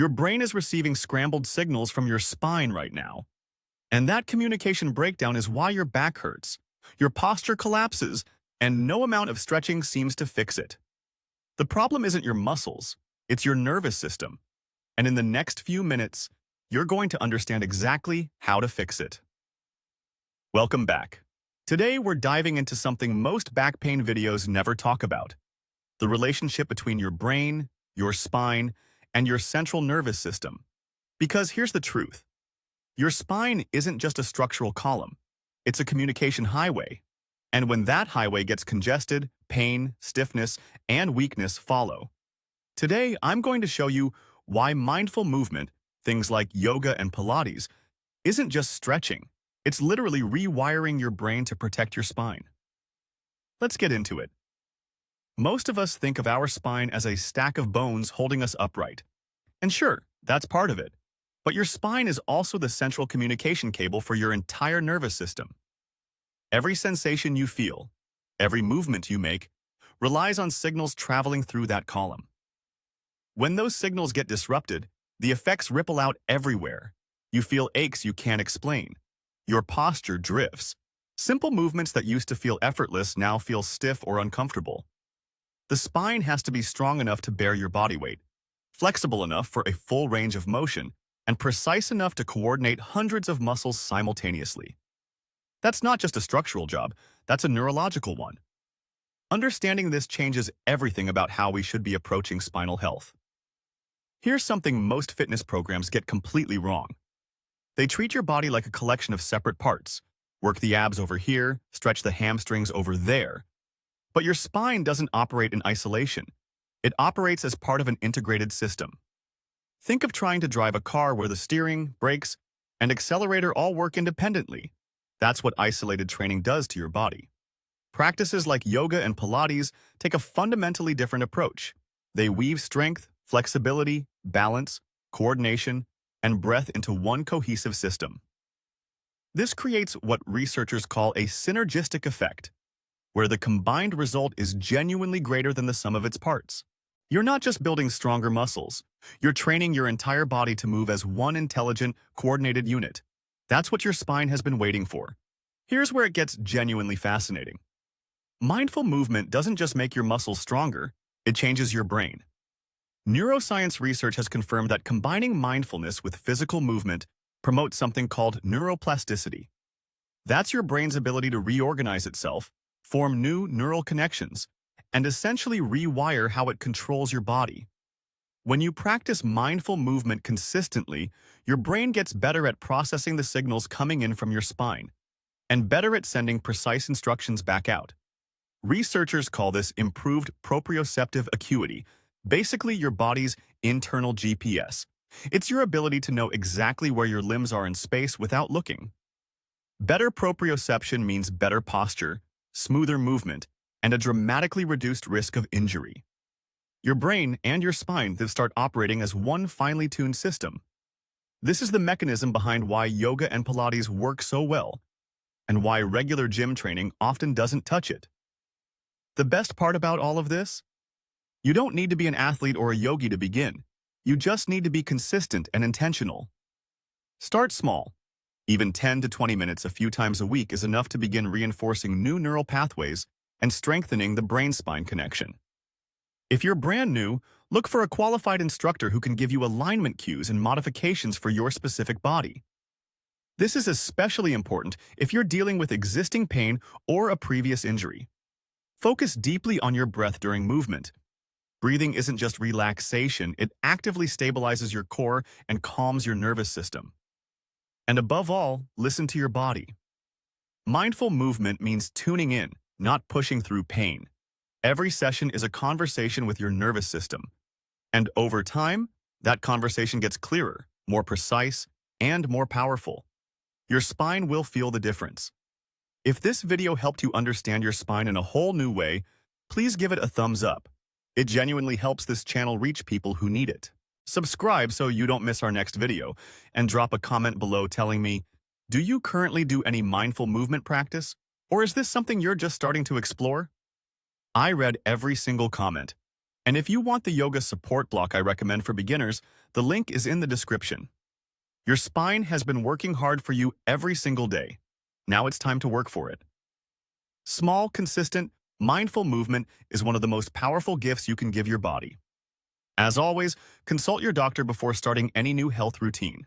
Your brain is receiving scrambled signals from your spine right now. And that communication breakdown is why your back hurts, your posture collapses, and no amount of stretching seems to fix it. The problem isn't your muscles, it's your nervous system. And in the next few minutes, you're going to understand exactly how to fix it. Welcome back. Today, we're diving into something most back pain videos never talk about: the relationship between your brain, your spine, and your central nervous system. Because here's the truth. Your spine isn't just a structural column. It's a communication highway. And when that highway gets congested, pain, stiffness, and weakness follow. Today, I'm going to show you why mindful movement, things like yoga and Pilates, isn't just stretching. It's literally rewiring your brain to protect your spine. Let's get into it. Most of us think of our spine as a stack of bones holding us upright. And sure, that's part of it. But your spine is also the central communication cable for your entire nervous system. Every sensation you feel, every movement you make, relies on signals traveling through that column. When those signals get disrupted, the effects ripple out everywhere. You feel aches you can't explain. Your posture drifts. Simple movements that used to feel effortless now feel stiff or uncomfortable. The spine has to be strong enough to bear your body weight, flexible enough for a full range of motion, and precise enough to coordinate hundreds of muscles simultaneously. That's not just a structural job, that's a neurological one. Understanding this changes everything about how we should be approaching spinal health. Here's something most fitness programs get completely wrong. They treat your body like a collection of separate parts. Work the abs over here, stretch the hamstrings over there. But your spine doesn't operate in isolation. It operates as part of an integrated system. Think of trying to drive a car where the steering, brakes, and accelerator all work independently. That's what isolated training does to your body. Practices like yoga and Pilates take a fundamentally different approach. They weave strength, flexibility, balance, coordination, and breath into one cohesive system. This creates what researchers call a synergistic effect, where the combined result is genuinely greater than the sum of its parts. You're not just building stronger muscles, you're training your entire body to move as one intelligent, coordinated unit. That's what your spine has been waiting for. Here's where it gets genuinely fascinating. Mindful movement doesn't just make your muscles stronger, it changes your brain. Neuroscience research has confirmed that combining mindfulness with physical movement promotes something called neuroplasticity. That's your brain's ability to reorganize itself, form new neural connections, and essentially rewire how it controls your body. When you practice mindful movement consistently, your brain gets better at processing the signals coming in from your spine, and better at sending precise instructions back out. Researchers call this improved proprioceptive acuity, basically your body's internal GPS. It's your ability to know exactly where your limbs are in space without looking. Better proprioception means better posture, smoother movement, and a dramatically reduced risk of injury. Your brain and your spine then start operating as one finely tuned system. This is the mechanism behind why yoga and Pilates work so well, and why regular gym training often doesn't touch it. The best part about all of this? You don't need to be an athlete or a yogi to begin. You just need to be consistent and intentional. Start small. Even 10 to 20 minutes a few times a week is enough to begin reinforcing new neural pathways and strengthening the brain-spine connection. If you're brand new, look for a qualified instructor who can give you alignment cues and modifications for your specific body. This is especially important if you're dealing with existing pain or a previous injury. Focus deeply on your breath during movement. Breathing isn't just relaxation, it actively stabilizes your core and calms your nervous system. And above all, listen to your body. Mindful movement means tuning in, not pushing through pain. Every session is a conversation with your nervous system. And over time, that conversation gets clearer, more precise, and more powerful. Your spine will feel the difference. If this video helped you understand your spine in a whole new way, please give it a thumbs up. It genuinely helps this channel reach people who need it. Subscribe so you don't miss our next video, and drop a comment below telling me, do you currently do any mindful movement practice? Or is this something you're just starting to explore? I read every single comment. And if you want the yoga support block I recommend for beginners, The link is in the description. Your spine has been working hard for you every single day. Now it's time to work for it. Small, consistent, mindful movement is one of the most powerful gifts you can give your body. As always, consult your doctor before starting any new health routine.